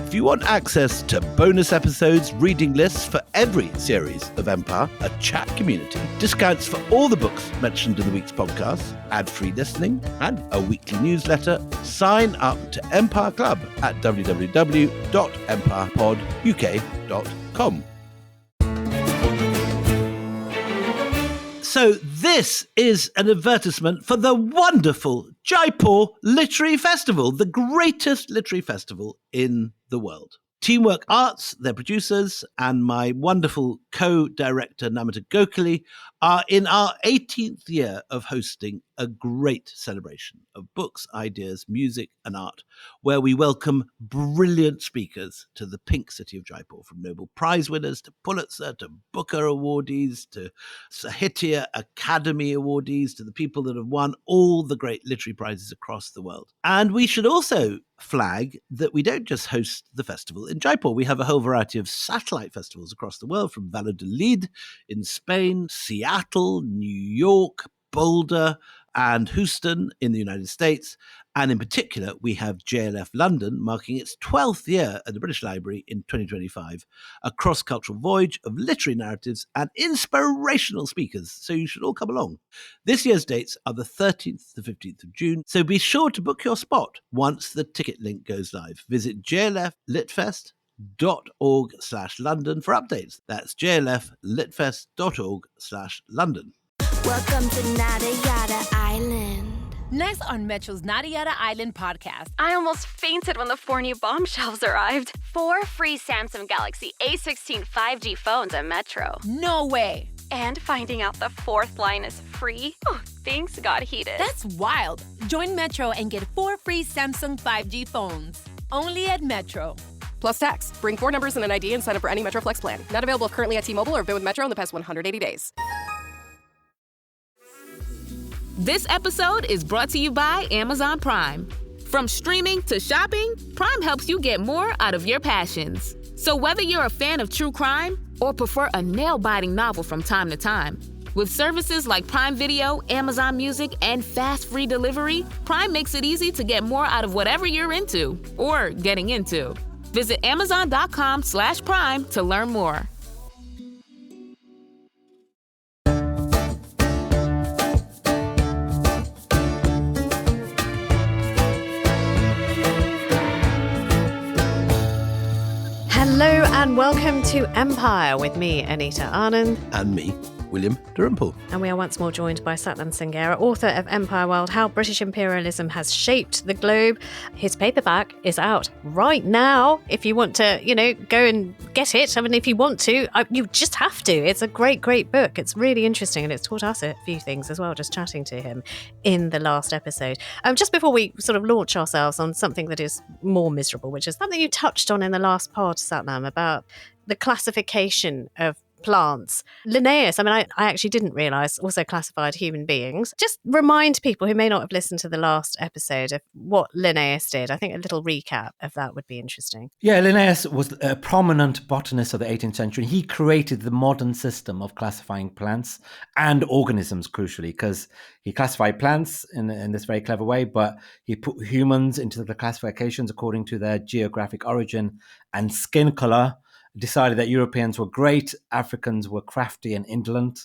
If you want access to bonus episodes, reading lists for every series of Empire, a chat community, discounts for all the books mentioned in the week's podcast, ad-free listening, and a weekly newsletter, sign up to Empire Club at www.empirepoduk.com. So this is an advertisement for the wonderful Jaipur Literary Festival, the greatest literary festival in the world. Teamwork Arts, their producers, and my wonderful co-director Namita Gokhale are in our 18th year of hosting a great celebration of books, ideas, music, and art, where we welcome brilliant speakers to the pink city of Jaipur, from Nobel Prize winners to Pulitzer to Booker awardees to Sahitya Academy awardees to the people that have won all the great literary prizes across the world. And we should also flag that we don't just host the festival in Jaipur. We have a whole variety of satellite festivals across the world, from Valladolid in Spain, Seattle, New York, Boulder, and Houston in the United States. And in particular, we have JLF London marking its 12th year at the British Library in 2025, a cross-cultural voyage of literary narratives and inspirational speakers. So you should all come along. This year's dates are the 13th to 15th of June, so be sure to book your spot once the ticket link goes live. Visit jlflitfest.org/London for updates. That's jlflitfest.org/London. Welcome to Nada Yada Island. Next on Metro's Nada Yada Island podcast. I almost fainted when the 4 new bombshells arrived. 4 free Samsung Galaxy A16 5G phones at Metro. No way. And finding out the 4th line is free. Oh, things got heated. That's wild. Join Metro and get 4 free Samsung 5G phones. Only at Metro. Plus tax. Bring 4 numbers and an ID and sign up for any Metro Flex plan. Not available currently at T-Mobile or been with Metro in the past 180 days. This episode is brought to you by Amazon Prime. From streaming to shopping, Prime helps you get more out of your passions. So whether you're a fan of true crime or prefer a nail-biting novel from time to time, with services like Prime Video, Amazon Music, and fast free delivery, Prime makes it easy to get more out of whatever you're into or getting into. Visit Amazon.com/Prime to learn more. Hello and welcome to Empire with me, Anita Anand. And me, William Dalrymple. And we are once more joined by Satnam Singera, author of Empire World, How British Imperialism Has Shaped the Globe. His paperback is out right now. If you want to, go and get it. I mean, if you want to, you just have to. It's a great, great book. It's really interesting and it's taught us a few things as well, just chatting to him in the last episode. Just before we sort of launch ourselves on something that is more miserable, which is something you touched on in the last pod, Satnam, about the classification of plants. Linnaeus, I actually didn't realise, also classified human beings. Just remind people who may not have listened to the last episode of what Linnaeus did. I think a little recap of that would be interesting. Yeah, Linnaeus was a prominent botanist of the 18th century. He created the modern system of classifying plants and organisms, crucially, because he classified plants in this very clever way, but he put humans into the classifications according to their geographic origin and skin colour, decided that Europeans were great, Africans were crafty and indolent.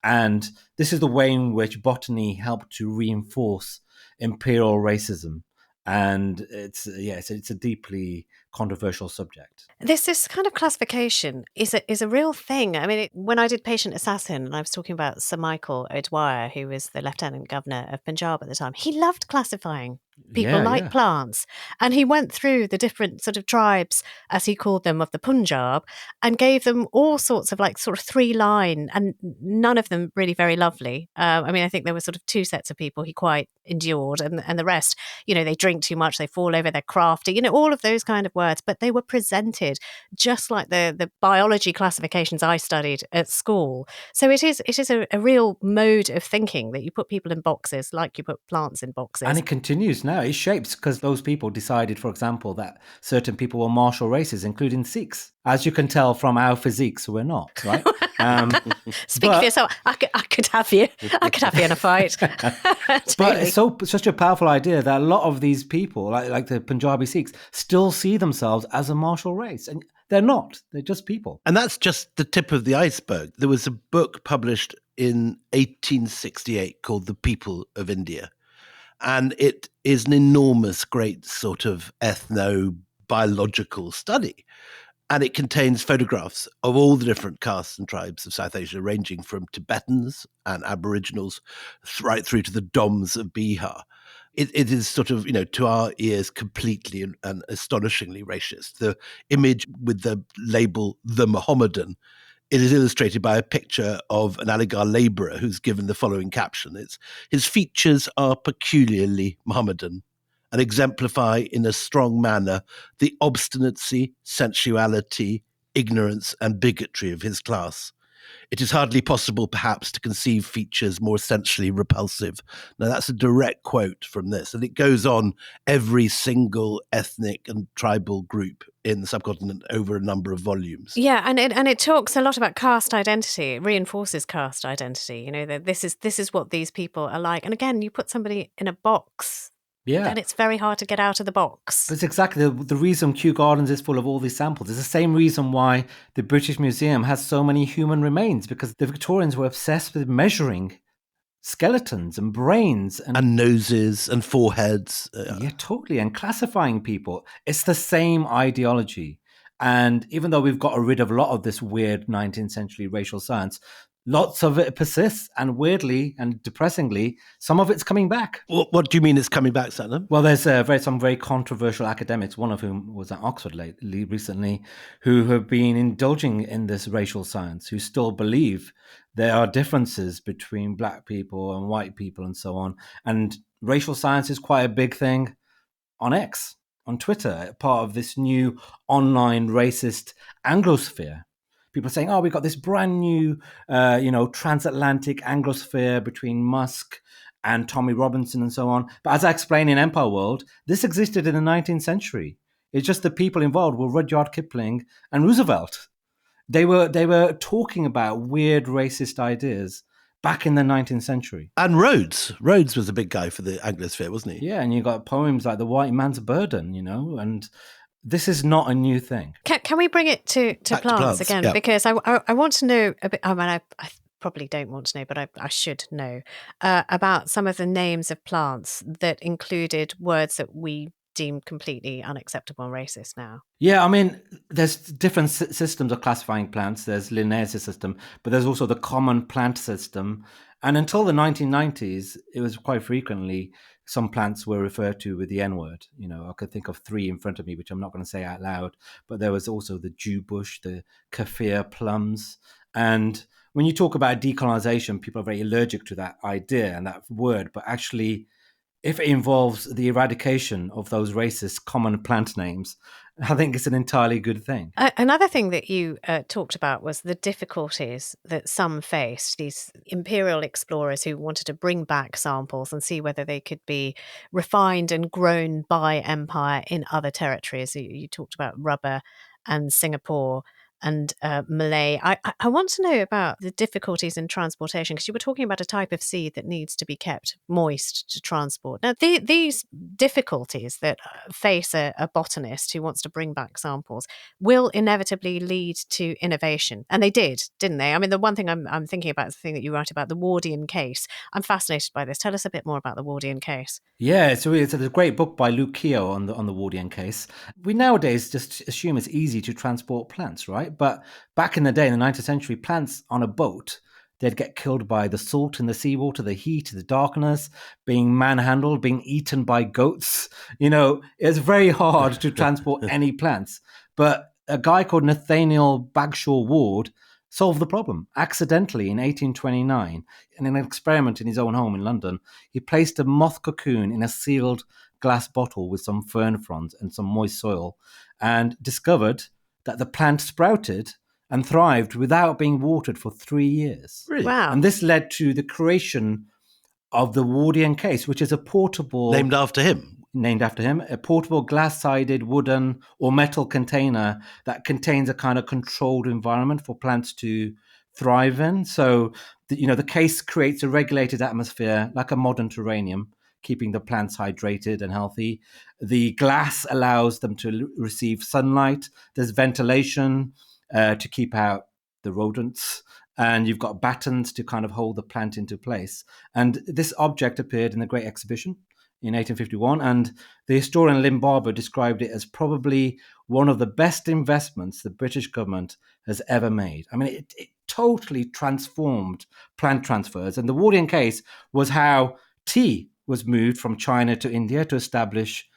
And this is the way in which botany helped to reinforce imperial racism. And it's a deeply controversial subject. This kind of classification is a real thing. I mean, when I did Patient Assassin, and I was talking about Sir Michael O'Dwyer, who was the Lieutenant Governor of Punjab at the time, he loved classifying people plants. And he went through the different sort of tribes, as he called them, of the Punjab, and gave them all sorts of sort of 3-line, and none of them really very lovely. I think there were sort of 2 sets of people he quite endured, and the rest, they drink too much, they fall over, they're crafty, all of those kind of words. But they were presented just like the biology classifications I studied at school. So it is a real mode of thinking that you put people in boxes like you put plants in boxes. And it continues now. It shapes because those people decided, for example, that certain people were martial races, including Sikhs. As you can tell from our physiques, we're not, right? Speak for yourself. I could have you. I could have you in a fight. But it's such a powerful idea that a lot of these people, like the Punjabi Sikhs, still see themselves as a martial race. And they're not. They're just people. And that's just the tip of the iceberg. There was a book published in 1868 called The People of India. And it is an enormous, great sort of ethno-biological study. And it contains photographs of all the different castes and tribes of South Asia, ranging from Tibetans and Aboriginals right through to the Doms of Bihar. It is sort of, to our ears, completely and astonishingly racist. The image with the label, the Mohammedan, it is illustrated by a picture of an Aligarh labourer who's given the following caption. His features are peculiarly Mohammedan and exemplify in a strong manner the obstinacy, sensuality, ignorance and bigotry of his class. It is hardly possible, perhaps, to conceive features more essentially repulsive. Now, that's a direct quote from this, and it goes on every single ethnic and tribal group in the subcontinent over a number of volumes. Yeah, and it talks a lot about caste identity. It reinforces caste identity. That this is what these people are like. And again, you put somebody in a box. Yeah. And it's very hard to get out of the box. But it's exactly the reason Kew Gardens is full of all these samples. It's the same reason why the British Museum has so many human remains, because the Victorians were obsessed with measuring skeletons and brains. And noses and foreheads. Yeah, totally. And classifying people. It's the same ideology. And even though we've got rid of a lot of this weird 19th century racial science, lots of it persists, and weirdly and depressingly, some of it's coming back. What do you mean it's coming back, Satnam? Well, there's some very controversial academics, one of whom was at Oxford recently, who have been indulging in this racial science, who still believe there are differences between black people and white people and so on. And racial science is quite a big thing on X, on Twitter, part of this new online racist Anglosphere. People are saying, we've got this brand new, transatlantic Anglosphere between Musk and Tommy Robinson and so on. But as I explained in Empire World, this existed in the 19th century. It's just the people involved were Rudyard Kipling and Roosevelt. They were talking about weird racist ideas back in the 19th century. And Rhodes. Rhodes was a big guy for the Anglosphere, wasn't he? Yeah, and you got poems like The White Man's Burden, and this is not a new thing. Can we bring it to plants again? Yeah. Because I want to know a bit. I mean, I probably don't want to know, but I should know about some of the names of plants that included words that we deem completely unacceptable and racist now. Yeah, I mean, there's different systems of classifying plants. There's Linnaeus' system, but there's also the common plant system. And until the 1990s, it was quite frequently some plants were referred to with the N-word. I could think of 3 in front of me, which I'm not going to say out loud, but there was also the Jewbush, the kaffir plums. And when you talk about decolonization, people are very allergic to that idea and that word, but actually, if it involves the eradication of those racist common plant names, I think it's an entirely good thing. Another thing that you talked about was the difficulties that some faced, these imperial explorers who wanted to bring back samples and see whether they could be refined and grown by empire in other territories. You talked about rubber and Singapore and Malay. I want to know about the difficulties in transportation, because you were talking about a type of seed that needs to be kept moist to transport. Now, these difficulties that face a botanist who wants to bring back samples will inevitably lead to innovation. And they did, didn't they? I mean, the one thing I'm thinking about is the thing that you write about, the Wardian case. I'm fascinated by this. Tell us a bit more about the Wardian case. Yeah, it's a great book by Luke Keogh on the Wardian case. We nowadays just assume it's easy to transport plants, right? But back in the day, in the 19th century, plants on a boat, they'd get killed by the salt in the seawater, the heat, the darkness, being manhandled, being eaten by goats. It's very hard to transport any plants. But a guy called Nathaniel Bagshaw Ward solved the problem accidentally in 1829. In an experiment in his own home in London, he placed a moth cocoon in a sealed glass bottle with some fern fronds and some moist soil, and discovered that the plant sprouted and thrived without being watered for 3 years. Really? Wow. And this led to the creation of the Wardian case, which is a portable... Named after him, a portable glass-sided wooden or metal container that contains a kind of controlled environment for plants to thrive in. So, the case creates a regulated atmosphere like a modern terrarium, keeping the plants hydrated and healthy. The glass allows them to receive sunlight. There's ventilation to keep out the rodents. And you've got battens to kind of hold the plant into place. And this object appeared in the Great Exhibition in 1851. And the historian Lynn Barber described it as probably one of the best investments the British government has ever made. I mean, it totally transformed plant transfers. And the Wardian case was how tea was moved from China to India to establish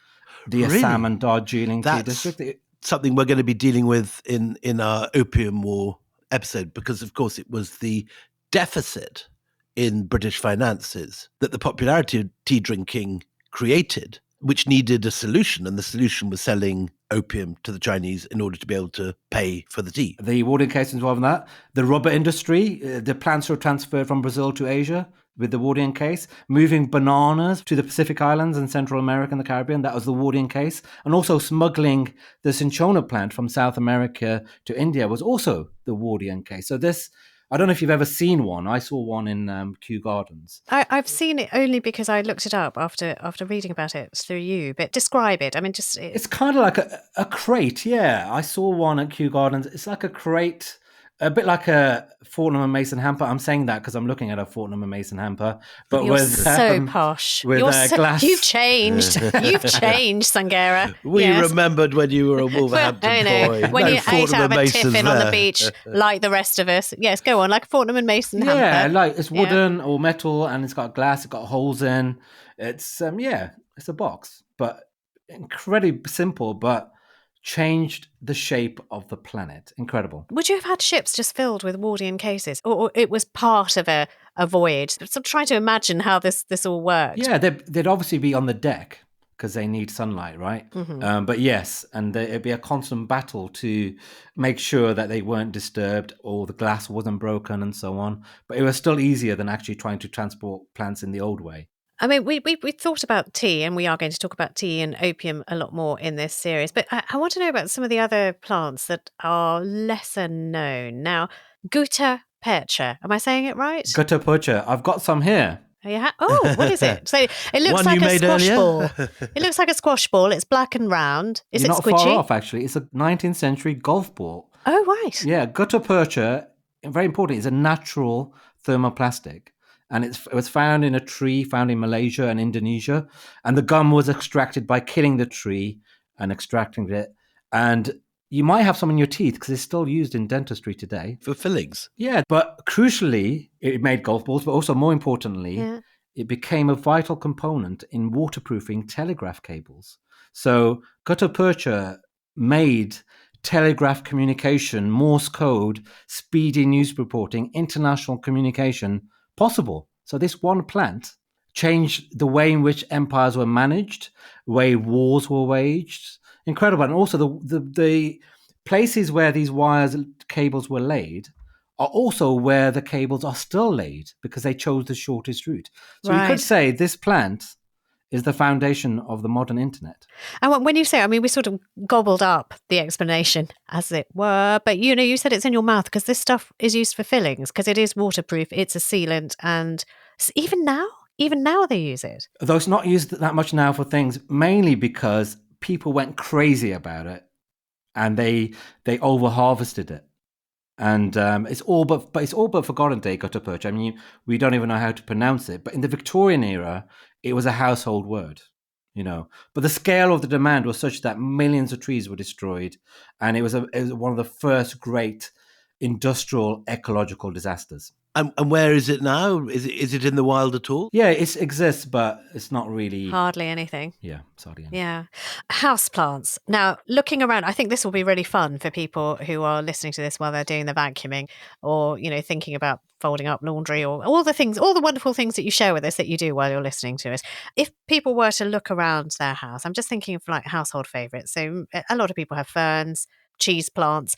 the Assam and Darjeeling tea district. Something we're going to be dealing with in our Opium War episode, because of course it was the deficit in British finances that the popularity of tea drinking created, which needed a solution, and the solution was selling opium to the Chinese in order to be able to pay for the tea. The Wardian case involved in that. The rubber industry, the plants were transferred from Brazil to Asia with the Wardian case. Moving bananas to the Pacific Islands and Central America and the Caribbean, that was the Wardian case. And also smuggling the cinchona plant from South America to India was also the Wardian case. So this, I don't know if you've ever seen one. I saw one in Kew Gardens. I've seen it only because I looked it up after reading about it through you. But describe it. I mean, it's kind of like a crate. Yeah, I saw one at Kew Gardens. It's like a crate, a bit like a Fortnum and Mason hamper. I'm saying that because I'm looking at a Fortnum and Mason hamper, but You're with so posh. With glass. You've changed. You've changed, Sangera. We remembered when you were a Wolverhampton boy. When you ate out of a Mason's tiffin on the there. beach, like the rest of us. Yes, go on, like a Fortnum and Mason hamper. Yeah, like it's wooden or metal, and it's got glass. It's got holes in. It's it's a box, but incredibly simple, but changed the shape of the planet. Incredible. Would you have had ships just filled with Wardian cases, or it was part of a voyage? So I'm trying to imagine how this all worked. Yeah, they'd obviously be on the deck because they need sunlight, right? Mm-hmm. But yes, and it'd be a constant battle to make sure that they weren't disturbed or the glass wasn't broken and so on. But it was still easier than actually trying to transport plants in the old way. I mean, we thought about tea, and we are going to talk about tea and opium a lot more in this series. But I want to know about some of the other plants that are lesser known. Now, gutta percha. Am I saying it right? Gutta percha. I've got some here. Oh, what is it? So it looks One like you a made squash earlier? ball. It looks like a squash ball. It's black and round. Is You're it not squidgy? far off, actually. It's a 19th century golf ball. Oh, right. Yeah, gutta percha, very important, is a natural thermoplastic. And it was found in a tree found in Malaysia and Indonesia. And the gum was extracted by killing the tree and extracting it. And you might have some in your teeth because it's still used in dentistry today. For fillings. Yeah, but crucially, it made golf balls, but also more importantly, it became a vital component in waterproofing telegraph cables. So gutta percha made telegraph communication, Morse code, speedy news reporting, international communication possible. So this one plant changed the way in which empires were managed, the way wars were waged. Incredible. And also the places where these wires, cables were laid are also where the cables are still laid because they chose the shortest route. So you could say this plant is the foundation of the modern internet. And when you say, I mean, we sort of gobbled up the explanation, as it were, but you said it's in your mouth because this stuff is used for fillings because it is waterproof, it's a sealant, and even now they use it. Though it's not used that much now for things, mainly because people went crazy about it and they over-harvested it. And it's all but forgotten today, gutta percha. I mean, we don't even know how to pronounce it. But in the Victorian era, it was a household word, But the scale of the demand was such that millions of trees were destroyed. And it was one of the first great industrial ecological disasters. And where is it now? Is it in the wild at all? Yeah, it exists, but it's not really... Hardly anything. Yeah, it's hardly anything. Yeah. Houseplants. Now, looking around, I think this will be really fun for people who are listening to this while they're doing the vacuuming or, thinking about folding up laundry or all the wonderful things that you share with us that you do while you're listening to us. If people were to look around their house, I'm just thinking of like household favourites. So a lot of people have ferns, cheese plants.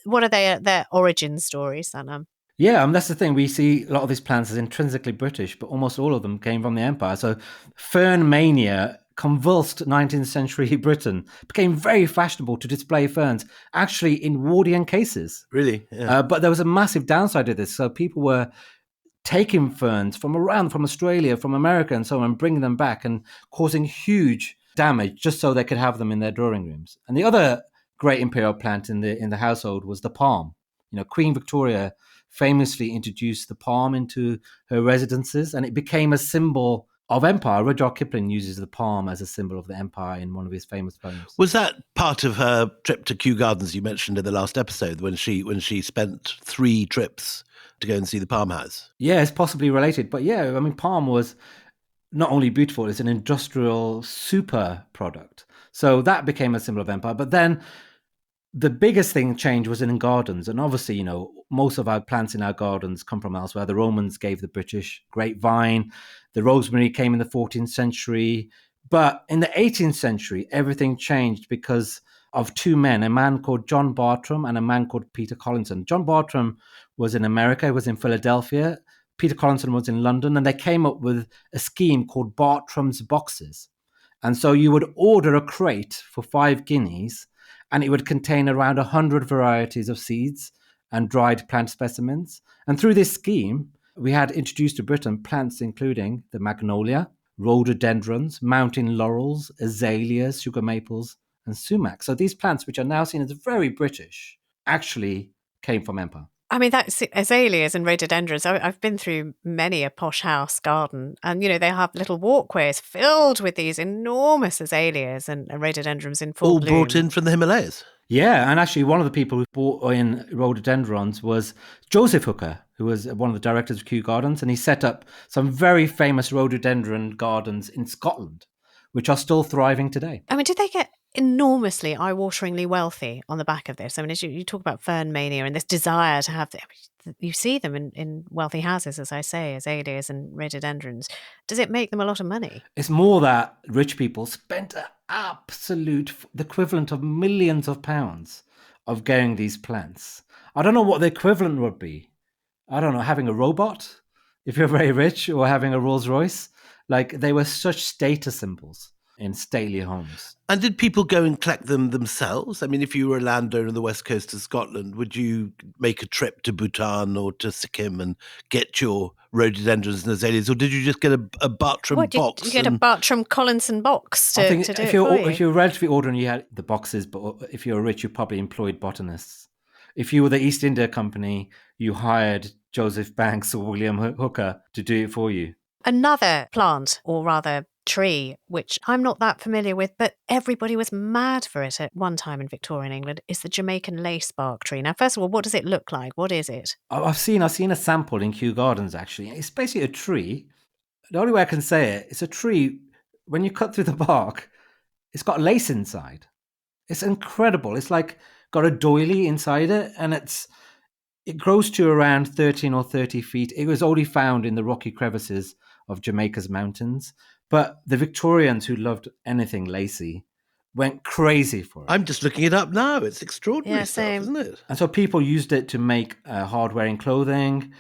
What are their origin stories, Sanam? Yeah, that's the thing. We see a lot of these plants as intrinsically British, but almost all of them came from the empire. So fern-mania convulsed 19th century Britain, became very fashionable to display ferns, actually in Wardian cases. Really? Yeah. But there was a massive downside to this. So people were taking ferns from Australia, from America and so on, and bringing them back and causing huge damage just so they could have them in their drawing rooms. And the other great imperial plant in the household was the palm. Queen Victoria famously introduced the palm into her residences, and it became a symbol of empire. Rudyard Kipling uses the palm as a symbol of the empire in one of his famous poems. Was that part of her trip to Kew Gardens you mentioned in the last episode, when she spent 3 trips to go and see the palm house? Yeah, it's possibly related. But yeah, I mean, palm was not only beautiful, it's an industrial super product. So that became a symbol of empire. But then the biggest thing change was in gardens. And obviously, most of our plants in our gardens come from elsewhere. The Romans gave the British grapevine. The rosemary came in the 14th century. But in the 18th century, everything changed because of 2 men, a man called John Bartram and a man called Peter Collinson. John Bartram was in America, he was in Philadelphia. Peter Collinson was in London, and they came up with a scheme called Bartram's boxes. And so you would order a crate for 5 guineas, and it would contain around 100 varieties of seeds and dried plant specimens. And through this scheme, we had introduced to Britain plants including the magnolia, rhododendrons, mountain laurels, azaleas, sugar maples, and sumac. So these plants, which are now seen as very British, actually came from empire. I mean, that's azaleas and rhododendrons. I've been through many a posh house garden, and they have little walkways filled with these enormous azaleas and rhododendrons in full bloom. All brought in from the Himalayas. Yeah, and actually one of the people who brought in rhododendrons was Joseph Hooker, who was one of the directors of Kew Gardens, and he set up some very famous rhododendron gardens in Scotland, which are still thriving today. I mean, did they get enormously eye-wateringly wealthy on the back of this? I mean, as you talk about fern-mania and this desire to have, you see them in wealthy houses, as I say, azaleas and rhododendrons. Does it make them a lot of money? It's more that rich people spent the equivalent of millions of pounds of getting these plants. I don't know what the equivalent would be. I don't know, having a robot, if you're very rich, or having a Rolls Royce. Like, they were such status symbols in stately homes. And did people go and collect them themselves? I mean, if you were a landowner on the west coast of Scotland, would you make a trip to Bhutan or to Sikkim and get your rhododendrons and azaleas, or did you just get a Bartram box? You get a Bartram Collinson box to do it for you? If you're relatively ordinary, you had the boxes, but if you were rich, you probably employed botanists. If you were the East India Company, you hired Joseph Banks or William Hooker to do it for you. Another plant, or rather tree, which I'm not that familiar with, but everybody was mad for it at one time in Victorian England, is the Jamaican lacebark tree. Now, first of all, what does it look like? What is it? I've seen a sample in Kew Gardens, actually. It's basically a tree. The only way I can say it, it's a tree. When you cut through the bark, it's got lace inside. It's incredible. It's like got a doily inside it, and it grows to around 13 or 30 feet. It was only found in the rocky crevices of Jamaica's mountains. But the Victorians, who loved anything lacy, went crazy for it. I'm just looking it up now. It's extraordinary stuff, isn't it? And so people used it to make hard-wearing clothing.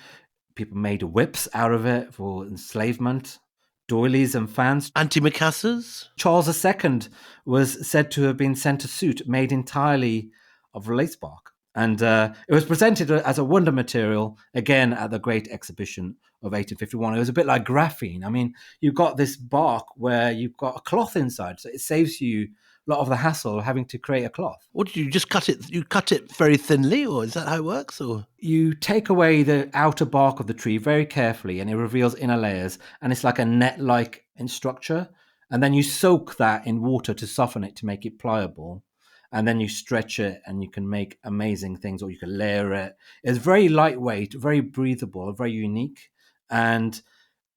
People made whips out of it for enslavement, doilies and fans. Antimacassars? Charles II was said to have been sent a suit made entirely of lace bark. And it was presented as a wonder material, again, at the Great Exhibition of 1851. It was a bit like graphene. I mean, you've got this bark where you've got a cloth inside, so it saves you a lot of the hassle of having to create a cloth. What did you just cut it? You cut it very thinly, or is that how it works? Or you take away the outer bark of the tree very carefully, and it reveals inner layers, and it's like a net-like in structure. And then you soak that in water to soften it to make it pliable. And then you stretch it and you can make amazing things, or you can layer it. It's very lightweight, very breathable, very unique. And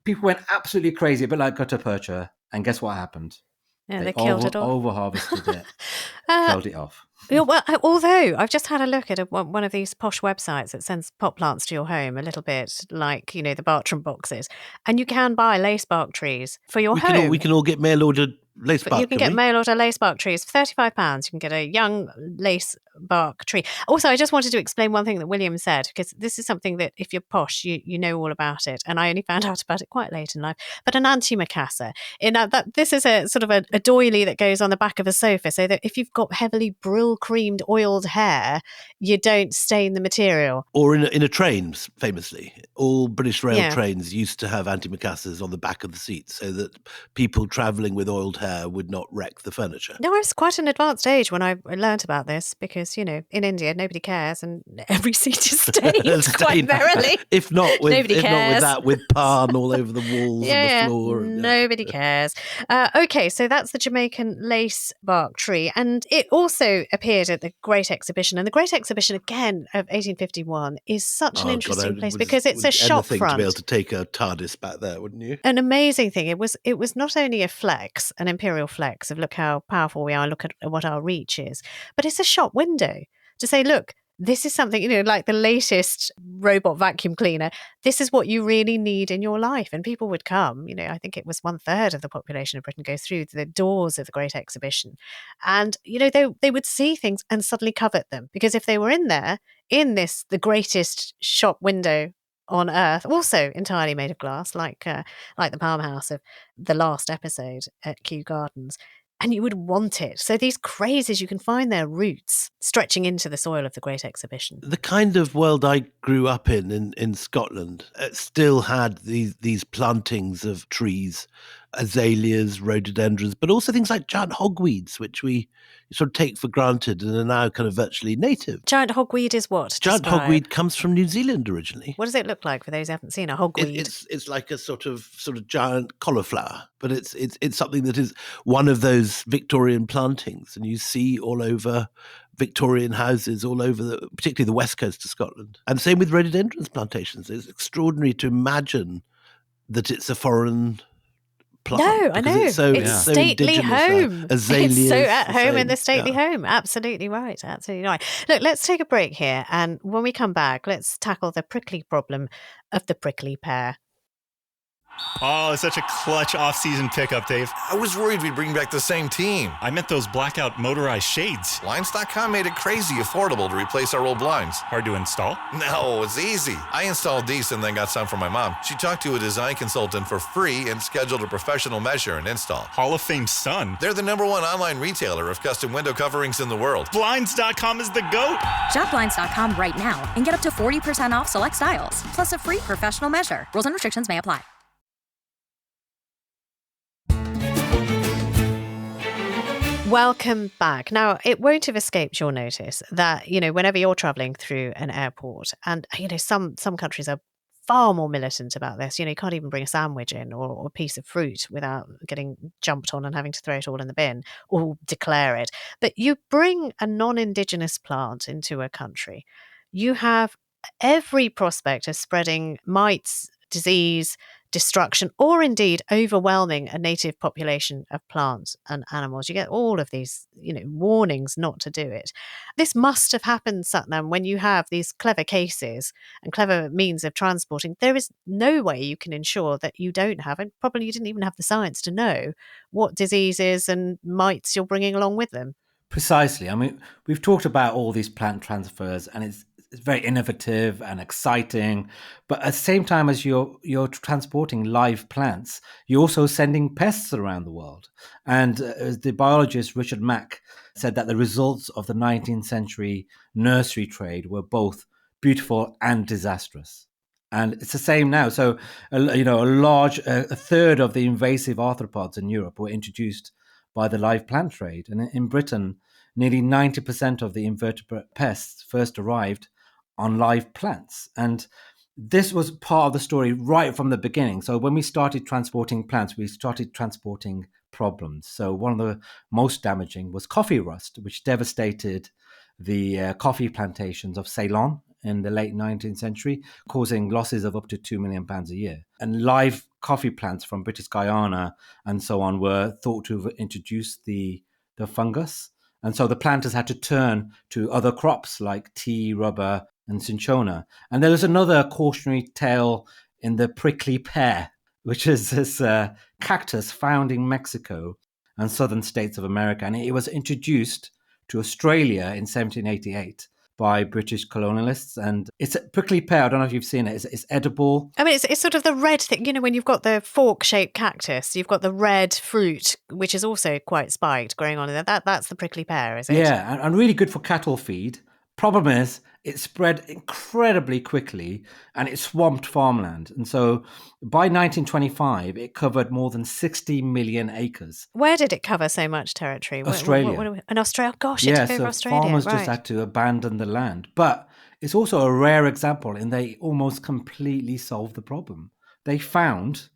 people went absolutely crazy, a bit like gutta percha. And guess what happened? Yeah, they killed it off. Over-harvested it, killed it off. Well, although I've just had a look at one of these posh websites that sends pot plants to your home, a little bit like, the Bartram boxes. And you can buy lacebark trees for your home. We can all get mail-ordered lace But bark, you can get mail order lace bark trees for £35. You can get a young lace bark tree. Also, I just wanted to explain one thing that William said, because this is something that if you're posh, you know all about it. And I only found out about it quite late in life. But an antimacassar, this is a sort of a doily that goes on the back of a sofa, so that if you've got heavily Brill creamed oiled hair, you don't stain the material. Or in a train, famously. All British rail Yeah. trains used to have antimacassars on the back of the seats so that people travelling with oiled hair would not wreck the furniture. No, I was quite an advanced age when I learnt about this because, in India, nobody cares and every seat is stained quite merrily. If not with cares. that, with pan all over the walls and the floor. Nobody cares. Okay, so that's the Jamaican lace bark tree. And it also appeared at the Great Exhibition. And the Great Exhibition, again, of 1851 is such an interesting place because it's a shop front. To be able to take a TARDIS back there, wouldn't you? An amazing thing. It was not only a flex, an imperial flex of look how powerful we are, look at what our reach is, but it's a shop window to say, look, this is something, like the latest robot vacuum cleaner. This is what you really need in your life. And people would come, I think it was 1/3 of the population of Britain go through the doors of the Great Exhibition. And, they would see things and suddenly covet them. Because if they were in there, the greatest shop window on earth, also entirely made of glass, like the farmhouse of the last episode at Kew Gardens, and you would want it. So these crazes, you can find their roots stretching into the soil of the Great Exhibition. The kind of world I grew up in Scotland still had these plantings of trees, azaleas, rhododendrons, but also things like giant hogweeds, which we sort of take for granted and are now kind of virtually native. Giant hogweed is what? Giant hogweed comes from New Zealand originally. What does it look like for those who haven't seen a hogweed? It's like a sort of giant cauliflower, but it's something that is one of those Victorian plantings, and you see all over Victorian houses all over, particularly the west coast of Scotland. And same with rhododendrons plantations. It's extraordinary to imagine that it's a foreign plant. No, I know. It's stately home. Azaleas, it's so at home in the stately home. Absolutely right. Look, let's take a break here. And when we come back, let's tackle the prickly problem of the prickly pear. Oh, it's such a clutch off-season pickup, Dave. I was worried we'd bring back the same team. I meant those blackout motorized shades. Blinds.com made it crazy affordable to replace our old blinds. Hard to install? No, it's easy. I installed these and then got some for my mom. She talked to a design consultant for free and scheduled a professional measure and install. Hall of Fame son. They're the #1 online retailer of custom window coverings in the world. Blinds.com is the GOAT. Shop Blinds.com right now and get up to 40% off select styles, plus a free professional measure. Rules and restrictions may apply. Welcome back. Now, it won't have escaped your notice that, whenever you're traveling through an airport, and, some countries are far more militant about this. You can't even bring a sandwich in or a piece of fruit without getting jumped on and having to throw it all in the bin or declare it. But you bring a non-Indigenous plant into a country, you have every prospect of spreading mites, disease, destruction, or indeed overwhelming a native population of plants and animals. You get all of these, warnings not to do it. This must have happened, Satnam, when you have these clever cases and clever means of transporting. There is no way you can ensure that you don't have, and probably you didn't even have the science to know what diseases and mites you're bringing along with them. Precisely. I mean, we've talked about all these plant transfers, and it's very innovative and exciting. But at the same time as you're transporting live plants, you're also sending pests around the world. And the biologist Richard Mack said that the results of the 19th century nursery trade were both beautiful and disastrous. And it's the same now. So, a third of the invasive arthropods in Europe were introduced by the live plant trade. And in Britain, nearly 90% of the invertebrate pests first arrived on live plants. And this was part of the story right from the beginning. So when we started transporting plants, we started transporting problems. So one of the most damaging was coffee rust, which devastated the coffee plantations of Ceylon in the late 19th century, causing losses of up to £2 million a year. And live coffee plants from British Guyana and so on were thought to have introduced the fungus. And so the planters had to turn to other crops like tea, rubber, and cinchona. And there was another cautionary tale in the prickly pear, which is this cactus found in Mexico and southern states of America. And it was introduced to Australia in 1788 by British colonialists. And it's a prickly pear. I don't know if you've seen it. It's edible. I mean, it's sort of the red thing. You know, when you've got the fork-shaped cactus, you've got the red fruit, which is also quite spiked growing on in there. That's the prickly pear, is it? Yeah, and really good for cattle feed. Problem is, it spread incredibly quickly and it swamped farmland. And so by 1925, it covered more than 60 million acres. Where did it cover so much territory? Australia. In Australia? Gosh, it took over Australia. Farmers right. just had to abandon the land. But it's also a rare example in they almost completely solved the problem. They found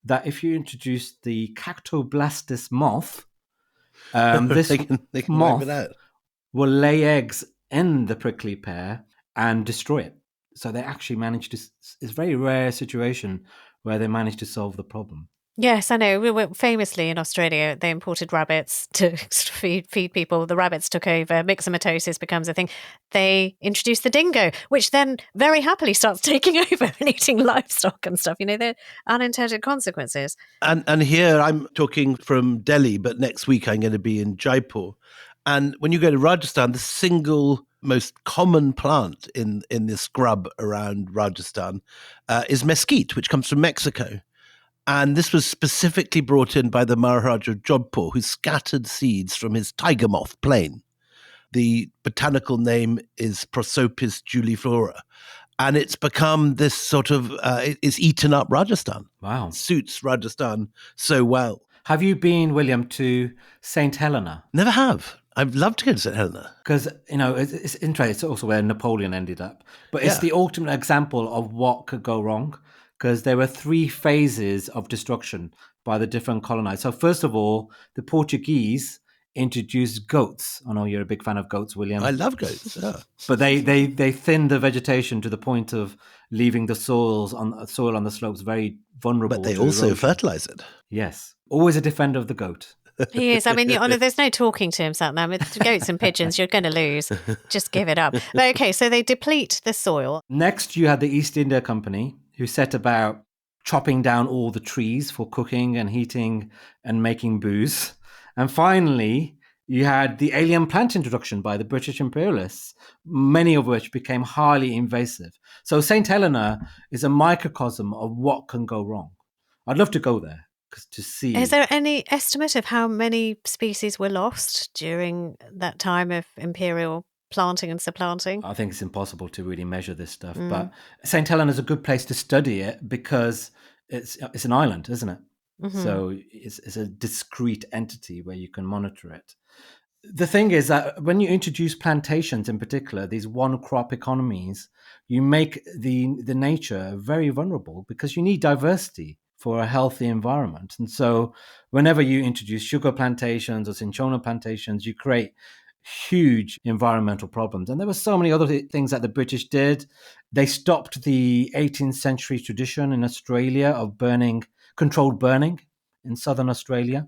that if you introduce the Cactoblastis moth, this they can moth wipe it out. will lay eggs in the prickly pear and destroy it. So they actually managed to, it's a very rare situation where they managed to solve the problem. Yes, I know. We were famously in Australia, they imported rabbits to feed people. The rabbits took over. Myxomatosis becomes a thing. They introduced the dingo, which then very happily starts taking over and eating livestock and stuff. You know, they're unintended consequences. And here I'm talking from Delhi, but next week I'm going to be in Jaipur. And when you go to Rajasthan, the single most common plant in the scrub around Rajasthan is mesquite, which comes from Mexico. And this was specifically brought in by the Maharaja of Jodhpur, who scattered seeds from his tiger moth plane. The botanical name is Prosopis juliflora. And it's become this sort of, it's eaten up Rajasthan. Wow. It suits Rajasthan so well. Have you been, William, to St. Helena? Never have. I'd love to go to St. Helena. Because, you know, it's interesting. It's also where Napoleon ended up. But it's the ultimate example of what could go wrong. Because there were 3 phases of destruction by the different colonizers. So first of all, the Portuguese introduced goats. I know you're a big fan of goats, William. I love goats, yeah. But they thinned the vegetation to the point of leaving the soil on the slopes very vulnerable. But they to also erosion. fertilize it. Yes. Always a defender of the goat. He is. I mean, there's no talking to him, Satnam. With goats and pigeons, you're going to lose. Just give it up. But okay, so they deplete the soil. Next, you had the East India Company, who set about chopping down all the trees for cooking and heating and making booze. And finally, you had the alien plant introduction by the British imperialists, many of which became highly invasive. So St. Helena is a microcosm of what can go wrong. I'd love to go there to see. Is there any estimate of how many species were lost during that time of imperial planting and supplanting? I think it's impossible to really measure this stuff. But St. Helena is a good place to study it because it's an island, isn't it? Mm-hmm. So it's a discrete entity where you can monitor it. The thing is that when you introduce plantations in particular, these one-crop economies, you make the nature very vulnerable because you need diversity for a healthy environment. And so whenever you introduce sugar plantations or cinchona plantations, you create huge environmental problems. And there were so many other things that the British did. They stopped the 18th century tradition in Australia of controlled burning in southern Australia.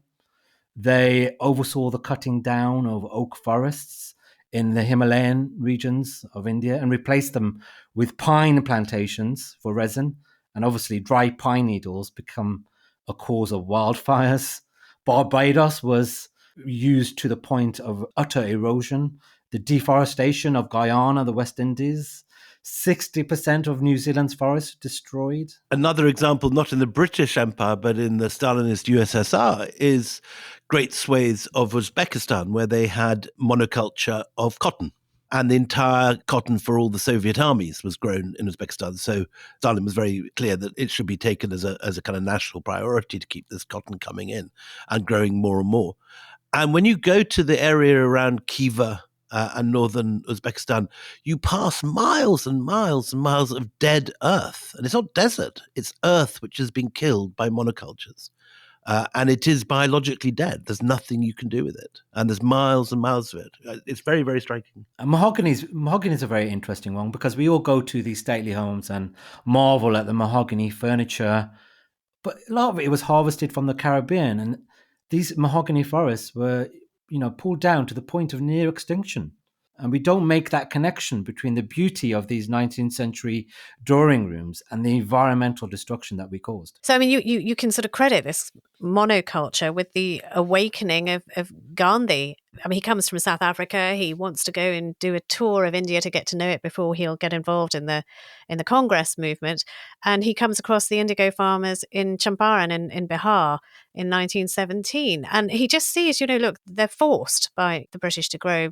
They oversaw the cutting down of oak forests in the Himalayan regions of India and replaced them with pine plantations for resin. And obviously dry pine needles become a cause of wildfires. Barbados was used to the point of utter erosion. The deforestation of Guyana, the West Indies, 60% of New Zealand's forests destroyed. Another example, not in the British Empire, but in the Stalinist USSR, is great swathes of Uzbekistan, where they had monoculture of cotton. And the entire cotton for all the Soviet armies was grown in Uzbekistan. So Stalin was very clear that it should be taken as a kind of national priority to keep this cotton coming in and growing more and more. And when you go to the area around Khiva and northern Uzbekistan, you pass miles and miles and miles of dead earth. And it's not desert, it's earth which has been killed by monocultures. And it is biologically dead. There's nothing you can do with it. And there's miles and miles of it. It's very, very striking. Mahogany is a very interesting one because we all go to these stately homes and marvel at the mahogany furniture. But a lot of it was harvested from the Caribbean. And these mahogany forests were, pulled down to the point of near extinction. And we don't make that connection between the beauty of these 19th century drawing rooms and the environmental destruction that we caused. So, I mean, you can sort of credit this monoculture with the awakening of Gandhi. I mean, he comes from South Africa. He wants to go and do a tour of India to get to know it before he'll get involved in the Congress movement. And he comes across the indigo farmers in Champaran in Bihar in 1917. And he just sees, look, they're forced by the British to grow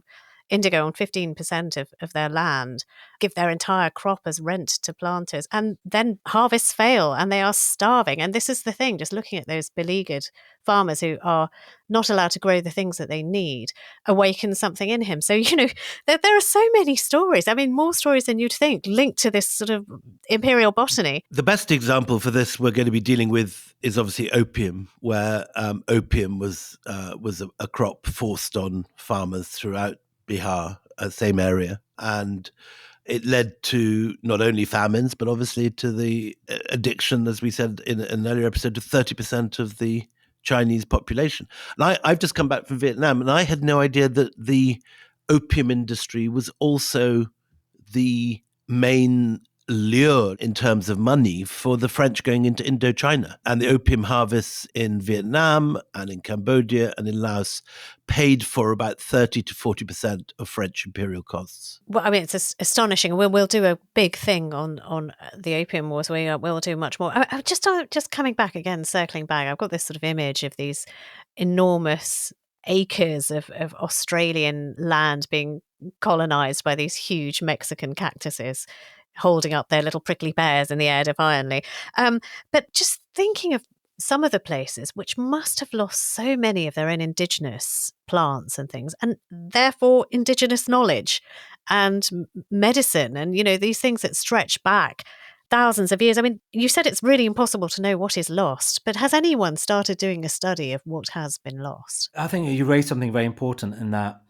indigo on 15% of their land, give their entire crop as rent to planters, and then harvests fail and they are starving. And this is the thing, just looking at those beleaguered farmers who are not allowed to grow the things that they need, awakens something in him. So, there are so many stories. I mean, more stories than you'd think linked to this sort of imperial botany. The best example for this we're going to be dealing with is obviously opium, where opium was a crop forced on farmers throughout Bihar, same area, and it led to not only famines, but obviously to the addiction, as we said in an earlier episode, to 30% of the Chinese population. And I've just come back from Vietnam, and I had no idea that the opium industry was also the main lure in terms of money for the French going into Indochina. And the opium harvests in Vietnam and in Cambodia and in Laos paid for about 30 to 40% of French imperial costs. Well, I mean, it's astonishing. We'll do a big thing on the opium wars. We'll do much more. I just coming back again, circling back. I've got this sort of image of these enormous acres of Australian land being colonized by these huge Mexican cactuses, holding up their little prickly pears in the air defiantly. But just thinking of some of the places which must have lost so many of their own indigenous plants and things, and therefore indigenous knowledge and medicine and, these things that stretch back thousands of years. I mean, you said it's really impossible to know what is lost, but has anyone started doing a study of what has been lost? I think you raised something very important in that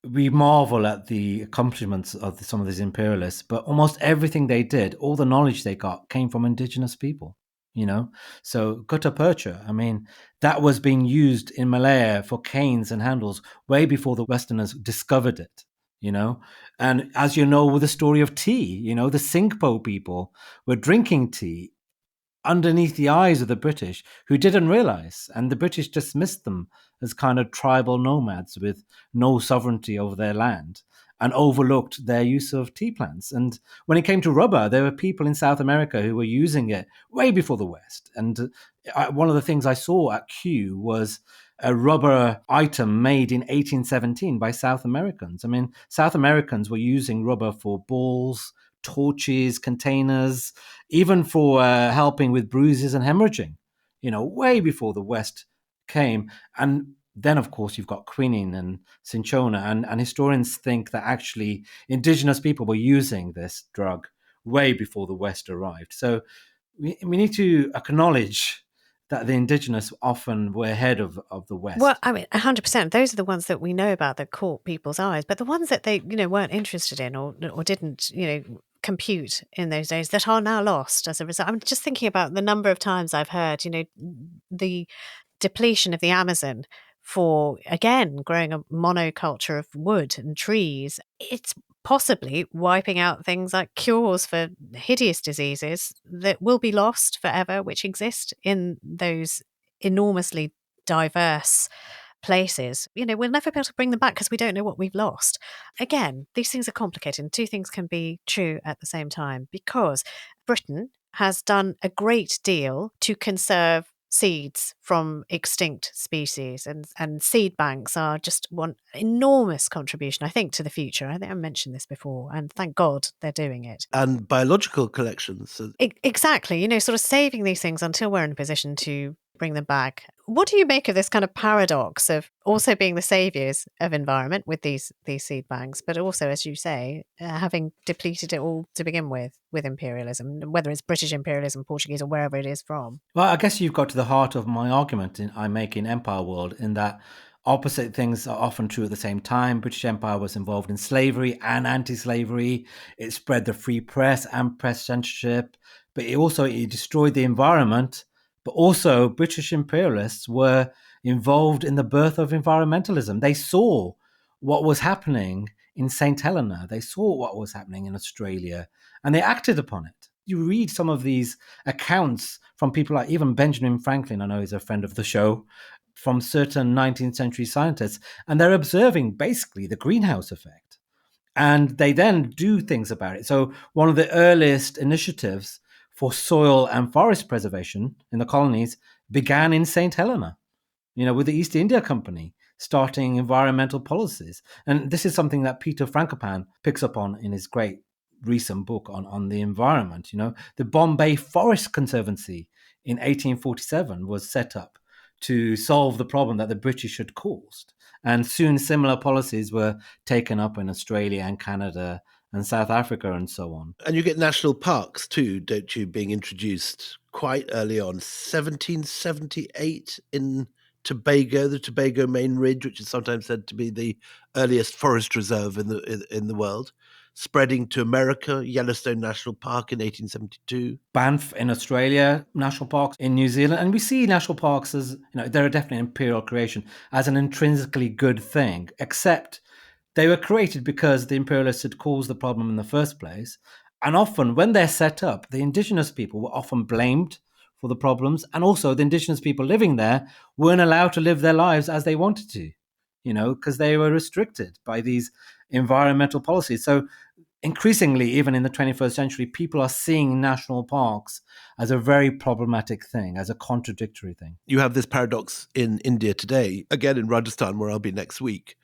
we marvel at the accomplishments of some of these imperialists, but almost everything they did, all the knowledge they got, came from indigenous people, So gutta percha, I mean, that was being used in Malaya for canes and handles way before the Westerners discovered it, And as you know, with the story of tea, the Singpo people were drinking tea underneath the eyes of the British, who didn't realize, and the British dismissed them as kind of tribal nomads with no sovereignty over their land and overlooked their use of tea plants. And when it came to rubber, there were people in South America who were using it way before the West. And one of the things I saw at Kew was a rubber item made in 1817 by South Americans. I mean, South Americans were using rubber for balls, torches, containers, even for helping with bruises and hemorrhaging, way before the West came. And then, of course, you've got quinine and cinchona, and historians think that actually indigenous people were using this drug way before the West arrived. So we need to acknowledge that the indigenous often were ahead of the West. Well, I mean, 100%. Those are the ones that we know about that caught people's eyes. But the ones that they, weren't interested in or didn't, compute in those days, that are now lost as a result. I'm just thinking about the number of times I've heard, the depletion of the Amazon for, again, growing a monoculture of wood and trees. It's possibly wiping out things like cures for hideous diseases that will be lost forever, which exist in those enormously diverse places. We'll never be able to bring them back because we don't know what we've lost. Again, these things are complicated, and two things can be true at the same time, because Britain has done a great deal to conserve seeds from extinct species, and seed banks are just one enormous contribution, I think, to the future. I think I mentioned this before, and thank God they're doing it. And biological collections. Exactly, sort of saving these things until we're in a position to bring them back. What do you make of this kind of paradox of also being the saviours of environment with these seed banks, but also, as you say, having depleted it all to begin with imperialism, whether it's British imperialism, Portuguese, or wherever it is from? Well, I guess you've got to the heart of my argument I make in Empire World, in that opposite things are often true at the same time. British Empire was involved in slavery and anti-slavery. It spread the free press and press censorship, but it destroyed the environment. But also, British imperialists were involved in the birth of environmentalism. They saw what was happening in St. Helena. They saw what was happening in Australia and they acted upon it. You read some of these accounts from people like even Benjamin Franklin, I know he's a friend of the show, from certain 19th century scientists, and they're observing basically the greenhouse effect. And they then do things about it. So one of the earliest initiatives for soil and forest preservation in the colonies began in St. Helena, with the East India Company starting environmental policies. And this is something that Peter Frankopan picks up on in his great recent book on the environment. The Bombay Forest Conservancy in 1847 was set up to solve the problem that the British had caused. And soon similar policies were taken up in Australia and Canada and South Africa and so on. And you get national parks too, don't you, being introduced quite early on, 1778 in Tobago, the Tobago Main Ridge, which is sometimes said to be the earliest forest reserve in the world, spreading to America, Yellowstone National Park in 1872. Banff in Australia, national parks in New Zealand. And we see national parks as, they're definitely imperial creation, as an intrinsically good thing, except they were created because the imperialists had caused the problem in the first place. And often when they're set up, the indigenous people were often blamed for the problems. And also the indigenous people living there weren't allowed to live their lives as they wanted to, because they were restricted by these environmental policies. So increasingly, even in the 21st century, people are seeing national parks as a very problematic thing, as a contradictory thing. You have this paradox in India today, again in Rajasthan, where I'll be next week.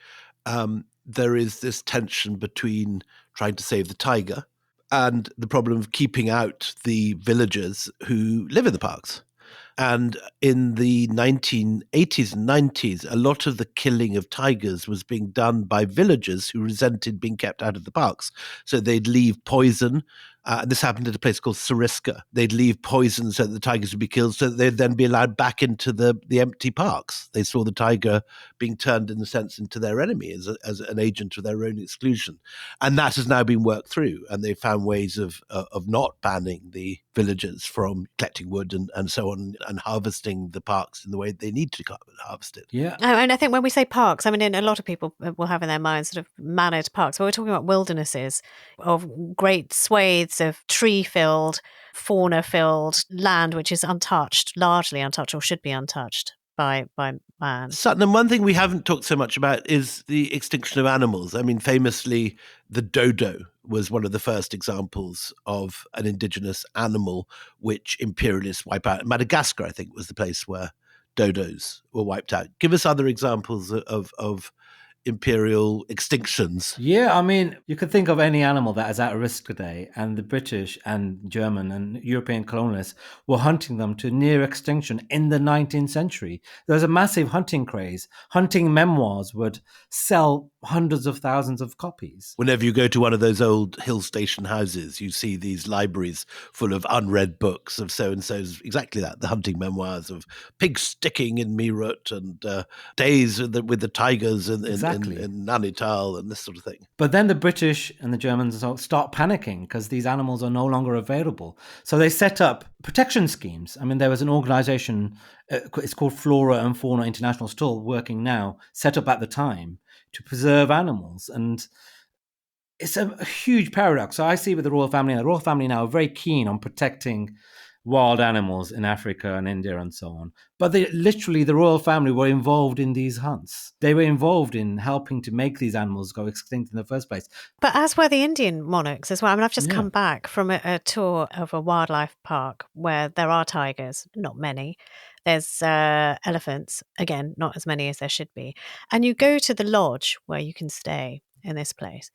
There is this tension between trying to save the tiger and the problem of keeping out the villagers who live in the parks. And in the 1980s and 90s, a lot of the killing of tigers was being done by villagers who resented being kept out of the parks. So they'd leave poison. This happened at a place called Sariska. They'd leave poison so that the tigers would be killed, so that they'd then be allowed back into the empty parks. They saw the tiger being turned, in a sense, into their enemy as an agent of their own exclusion. And that has now been worked through, and they found ways of not banning the villagers from collecting wood and so on, and harvesting the parks in the way they need to harvest it. Yeah. And I think when we say parks, a lot of people will have in their minds sort of mannered parks. But we're talking about wildernesses of great swathes of tree-filled, fauna-filled land, which is untouched, largely untouched, or should be untouched by man. Sutton, and one thing we haven't talked so much about is the extinction of animals. Famously, the dodo was one of the first examples of an indigenous animal which imperialists wipe out. Madagascar, I think, was the place where dodos were wiped out. Give us other examples of imperial extinctions. Yeah, you could think of any animal that is at risk today, and the British and German and European colonialists were hunting them to near extinction in the 19th century. There was a massive hunting craze. Hunting memoirs would sell hundreds of thousands of copies. Whenever you go to one of those old hill station houses, you see these libraries full of unread books of so-and-so's, exactly that, the hunting memoirs of pigs sticking in Meerut and days with the tigers in Nainital and this sort of thing. But then the British and the Germans start panicking because these animals are no longer available. So they set up protection schemes. There was an organization, it's called Flora and Fauna International, still working now, set up at the time to preserve animals. And it's a huge paradox. So I see with the royal family, the royal family now are very keen on protecting wild animals in Africa and India and so on. But the royal family were involved in these hunts. They were involved in helping to make these animals go extinct in the first place. But as were the Indian monarchs as well. I've just come back from a tour of a wildlife park where there are tigers, not many. There's elephants, again, not as many as there should be. And you go to the lodge where you can stay in this place.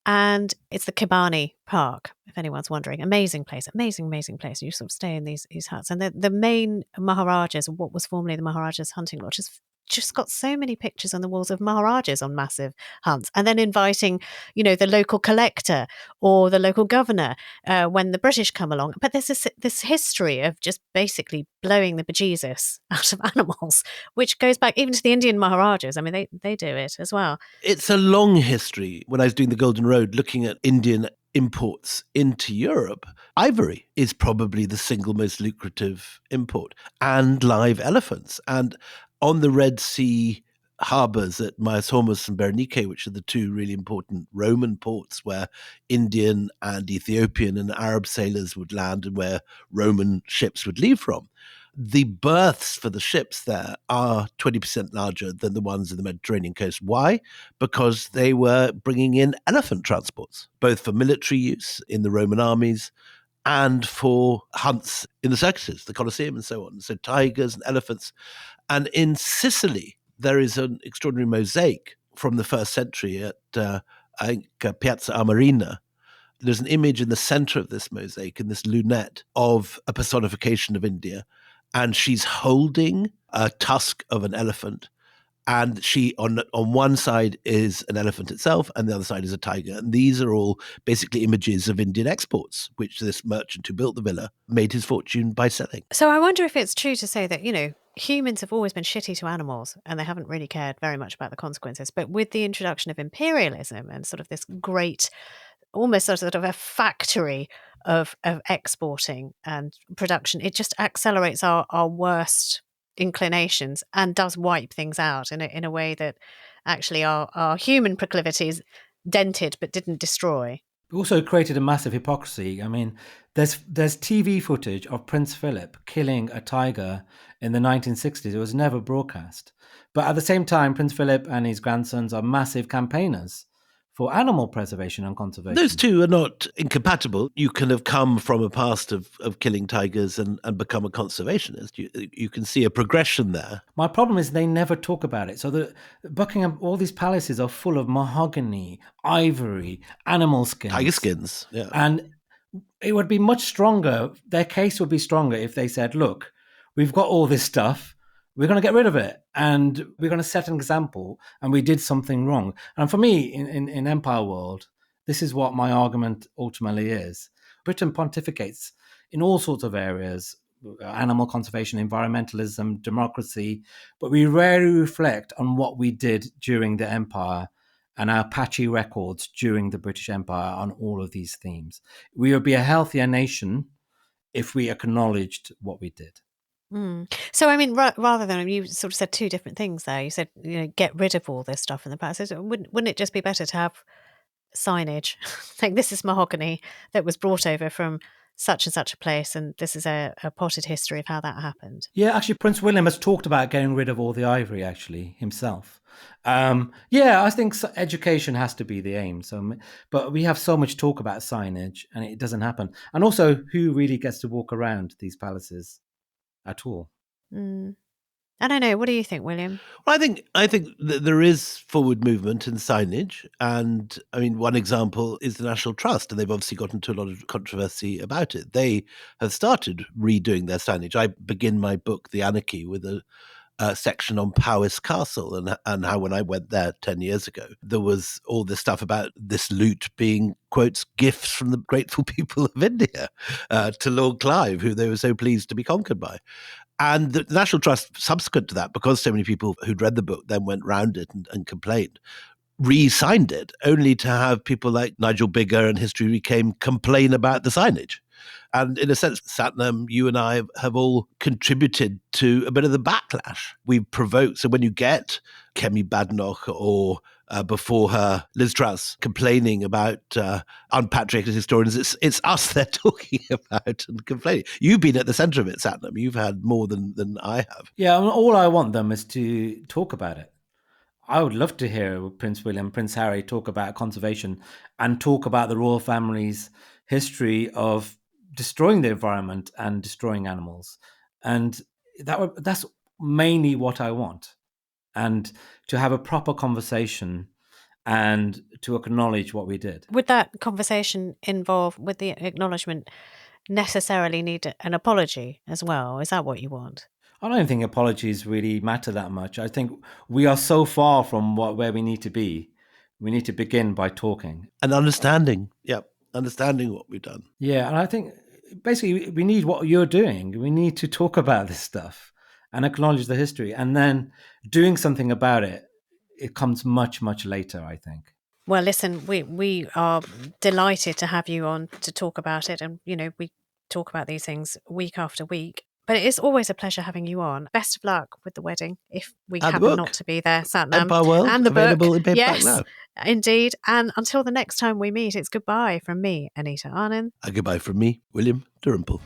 And it's the Kibani Park, if anyone's wondering. Amazing place. You sort of stay in these huts. And the main Maharajas, what was formerly the Maharajas hunting lodge, has just got so many pictures on the walls of Maharajas on massive hunts, and then inviting, the local collector or the local governor when the British come along. But there's this history of just basically blowing the bejesus out of animals, which goes back even to the Indian Maharajas. They do it as well. It's a long history. When I was doing the Golden Road, looking at Indian imports into Europe, ivory is probably the single most lucrative import, and live elephants. And on the Red Sea harbours at Myos Hormuz and Berenike, which are the two really important Roman ports where Indian and Ethiopian and Arab sailors would land and where Roman ships would leave from. The berths for the ships there are 20% larger than the ones in the Mediterranean coast. Why? Because they were bringing in elephant transports, both for military use in the Roman armies and for hunts in the circuses, the Colosseum and so on. So tigers and elephants. And in Sicily, there is an extraordinary mosaic from the first century at, I think, Piazza Armerina. There's an image in the center of this mosaic, in this lunette, of a personification of India. And she's holding a tusk of an elephant. And she, on one side is an elephant itself, and the other side is a tiger. And these are all basically images of Indian exports, which this merchant who built the villa made his fortune by selling. So I wonder if it's true to say that, humans have always been shitty to animals and they haven't really cared very much about the consequences. But with the introduction of imperialism and sort of this great, almost sort of a factory of exporting and production, it just accelerates our worst inclinations and does wipe things out in a way that actually our human proclivities dented but didn't destroy. It also created a massive hypocrisy. I mean, there's TV footage of Prince Philip killing a tiger in the 1960s. It was never broadcast. But at the same time, Prince Philip and his grandsons are massive campaigners for animal preservation and conservation. Those two are not incompatible. You can have come from a past of killing tigers and become a conservationist. You can see a progression there. My problem is they never talk about it. So the Buckingham, all these palaces are full of mahogany, ivory, animal skins. Tiger skins, yeah. And it would be much stronger, their case would be stronger if they said, look, we've got all this stuff, we're going to get rid of it, and we're going to set an example, and we did something wrong. And for me, in Empire World, this is what my argument ultimately is. Britain pontificates in all sorts of areas, animal conservation, environmentalism, democracy, but we rarely reflect on what we did during the Empire and our patchy records during the British Empire on all of these themes. We would be a healthier nation if we acknowledged what we did. So, I mean, rather than, you sort of said two different things there. You said, get rid of all this stuff in the past. So wouldn't it just be better to have signage? Like, this is mahogany that was brought over from such and such a place, and this is a potted history of how that happened. Yeah, actually, Prince William has talked about getting rid of all the ivory, actually, himself. I think education has to be the aim. But we have so much talk about signage, and it doesn't happen. And also, who really gets to walk around these palaces at all? I don't know. What do you think, William? Well, I think that there is forward movement in signage. And I mean, one example is the National Trust, and they've obviously got into a lot of controversy about it. They have started redoing their signage. I begin my book, The Anarchy, with a section on Powis Castle and how when I went there 10 years ago, there was all this stuff about this loot being, quotes, gifts from the grateful people of India to Lord Clive, who they were so pleased to be conquered by. And the National Trust, subsequent to that, because so many people who'd read the book then went round it and complained, re-signed it, only to have people like Nigel Biggar and History Reclaim complain about the signage. And in a sense, Satnam, you and I have all contributed to a bit of the backlash we've provoked. So when you get Kemi Badenoch or before her Liz Truss complaining about unpatriotic historians, it's us they're talking about and complaining. You've been at the centre of it, Satnam. You've had more than I have. Yeah, all I want them is to talk about it. I would love to hear Prince William, Prince Harry talk about conservation and talk about the royal family's history of destroying the environment and destroying animals. And that's mainly what I want. And to have a proper conversation and to acknowledge what we did. Would that conversation involve, would the acknowledgement necessarily need an apology as well? Is that what you want? I don't think apologies really matter that much. I think we are so far from where we need to be. We need to begin by talking. And understanding. Yep. Understanding what we've done. Yeah. And I think basically we need what you're doing. We need to talk about this stuff and acknowledge the history. And then doing something about it, it comes much, much later, I think. Well, listen, we are delighted to have you on to talk about it. And, we talk about these things week after week. But it is always a pleasure having you on. Best of luck with the wedding, if we And the happen book. not to be there, Satnam. Empire World, and the available book. in paperback Yes, now. indeed. And until the next time we meet, it's goodbye from me, Anita Arnon. And goodbye from me, William Dalrymple.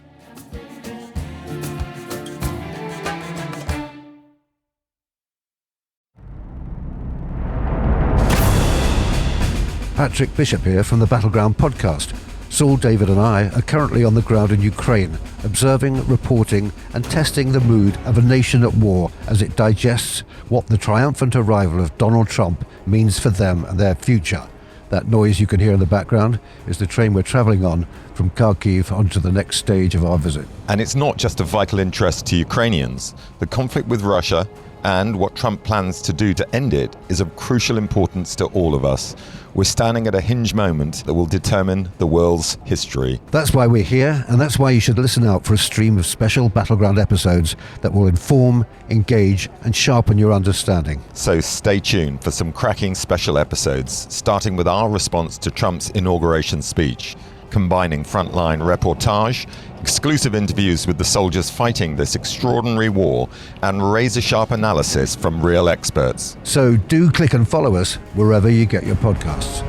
Patrick Bishop here from the Battleground podcast. Saul, David and I are currently on the ground in Ukraine, observing, reporting and testing the mood of a nation at war as it digests what the triumphant arrival of Donald Trump means for them and their future. That noise you can hear in the background is the train we're travelling on from Kharkiv onto the next stage of our visit. And it's not just of vital interest to Ukrainians. The conflict with Russia and what Trump plans to do to end it is of crucial importance to all of us. We're standing at a hinge moment that will determine the world's history. That's why we're here, and that's why you should listen out for a stream of special Battleground episodes that will inform, engage and sharpen your understanding. So stay tuned for some cracking special episodes, starting with our response to Trump's inauguration speech, combining frontline reportage, exclusive interviews with the soldiers fighting this extraordinary war, and razor-sharp analysis from real experts. So do click and follow us wherever you get your podcasts.